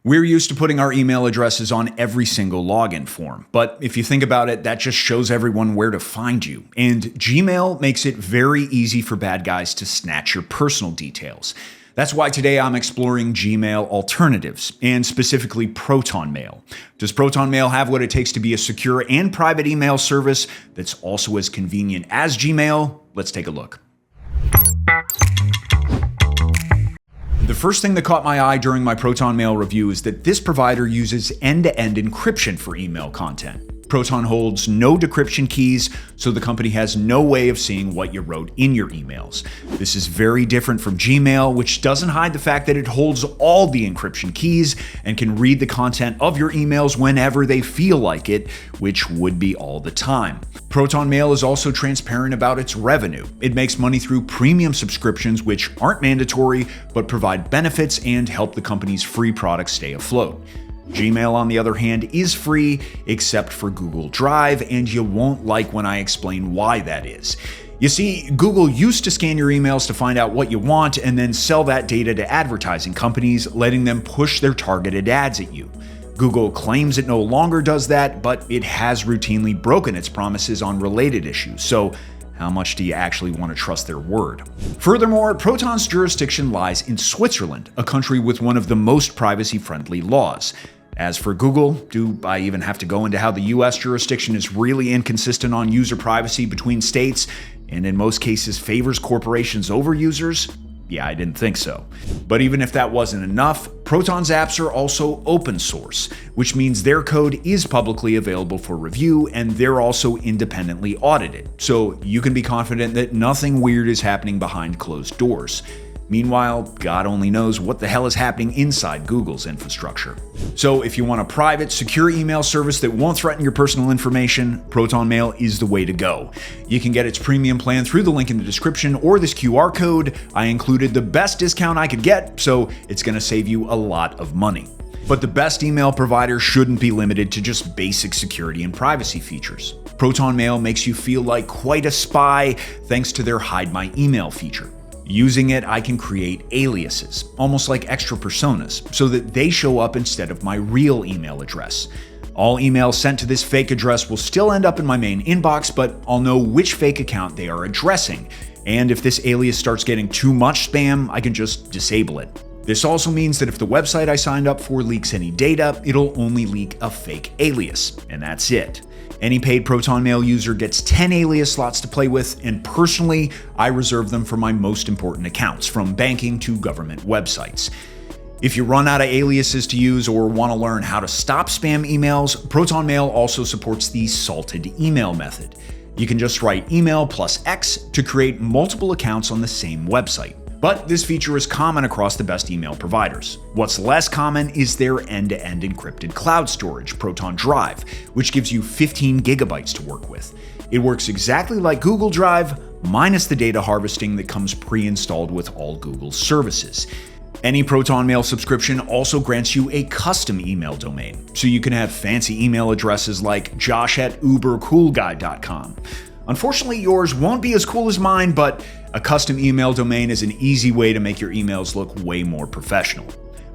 We're used to putting our email addresses on every single login form, but if you think about it, that just shows everyone where to find you. And Gmail makes it very easy for bad guys to snatch your personal details. That's why today I'm exploring Gmail alternatives, and specifically Proton Mail. Does Proton Mail have what it takes to be a secure and private email service that's also as convenient as Gmail? Let's take a look. The first thing that caught my eye during my Proton Mail review is that this provider uses end-to-end encryption for email content. Proton holds no decryption keys, so the company has no way of seeing what you wrote in your emails. This is very different from Gmail, which doesn't hide the fact that it holds all the encryption keys and can read the content of your emails whenever they feel like it, which would be all the time. Proton Mail is also transparent about its revenue. It makes money through premium subscriptions, which aren't mandatory, but provide benefits and help the company's free products stay afloat. Gmail, on the other hand, is free, except for Google Drive, and you won't like when I explain why that is. You see, Google used to scan your emails to find out what you want and then sell that data to advertising companies, letting them push their targeted ads at you. Google claims it no longer does that, but it has routinely broken its promises on related issues, so how much do you actually want to trust their word? Furthermore, Proton's jurisdiction lies in Switzerland, a country with one of the most privacy-friendly laws. As for Google, do I even have to go into how the US jurisdiction is really inconsistent on user privacy between states, and in most cases favors corporations over users? Yeah, I didn't think so. But even if that wasn't enough, Proton's apps are also open source, which means their code is publicly available for review, and they're also independently audited, so you can be confident that nothing weird is happening behind closed doors. Meanwhile, God only knows what the hell is happening inside Google's infrastructure. So if you want a private, secure email service that won't threaten your personal information, Proton Mail is the way to go. You can get its premium plan through the link in the description or this QR code. I included the best discount I could get, so it's going to save you a lot of money. But the best email provider shouldn't be limited to just basic security and privacy features. Proton Mail makes you feel like quite a spy thanks to their Hide My Email feature. Using it, I can create aliases, almost like extra personas, so that they show up instead of my real email address. All emails sent to this fake address will still end up in my main inbox, but I'll know which fake account they are addressing. And if this alias starts getting too much spam, I can just disable it. This also means that if the website I signed up for leaks any data, it'll only leak a fake alias, and that's it. Any paid Proton Mail user gets 10 alias slots to play with, and personally, I reserve them for my most important accounts, from banking to government websites. If you run out of aliases to use or want to learn how to stop spam emails, Proton Mail also supports the salted email method. You can just write email plus X to create multiple accounts on the same website. But this feature is common across the best email providers. What's less common is their end-to-end encrypted cloud storage, Proton Drive, which gives you 15 gigabytes to work with. It works exactly like Google Drive, minus the data harvesting that comes pre-installed with all Google's services. Any Proton Mail subscription also grants you a custom email domain, so you can have fancy email addresses like josh@ubercoolguy.com. Unfortunately, yours won't be as cool as mine, but a custom email domain is an easy way to make your emails look way more professional.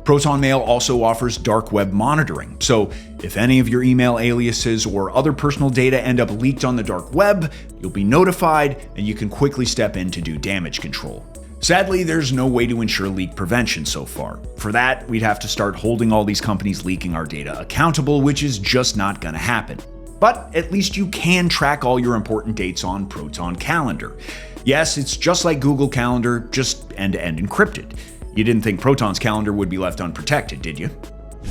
Proton Mail also offers dark web monitoring, so if any of your email aliases or other personal data end up leaked on the dark web, you'll be notified and you can quickly step in to do damage control. Sadly, there's no way to ensure leak prevention so far. For that, we'd have to start holding all these companies leaking our data accountable, which is just not going to happen. But at least you can track all your important dates on Proton Calendar. Yes, it's just like Google Calendar, just end-to-end encrypted. You didn't think Proton's calendar would be left unprotected, did you?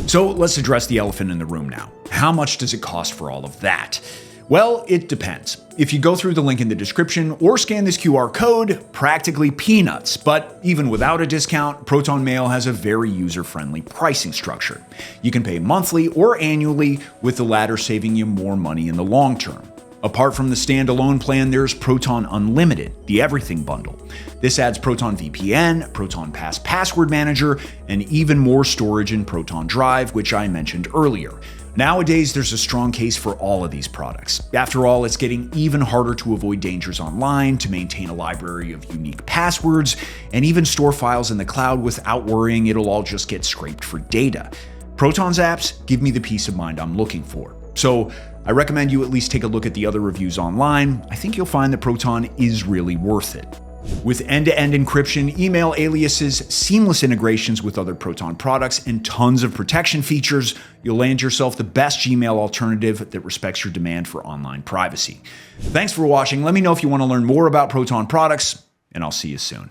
So let's address the elephant in the room now. How much does it cost for all of that? Well, it depends. If you go through the link in the description or scan this QR code, practically peanuts. But even without a discount, Proton Mail has a very user-friendly pricing structure. You can pay monthly or annually, with the latter saving you more money in the long term. Apart from the standalone plan, there's Proton Unlimited, the everything bundle. This adds Proton VPN, Proton Pass Password Manager, and even more storage in Proton Drive, which I mentioned earlier. Nowadays, there's a strong case for all of these products. After all, it's getting even harder to avoid dangers online, to maintain a library of unique passwords, and even store files in the cloud without worrying it'll all just get scraped for data. Proton's apps give me the peace of mind I'm looking for. So I recommend you at least take a look at the other reviews online. I think you'll find that Proton is really worth it. With end-to-end encryption, email aliases, seamless integrations with other Proton products, and tons of protection features, you'll land yourself the best Gmail alternative that respects your demand for online privacy. Thanks for watching. Let me know if you want to learn more about Proton products, and I'll see you soon.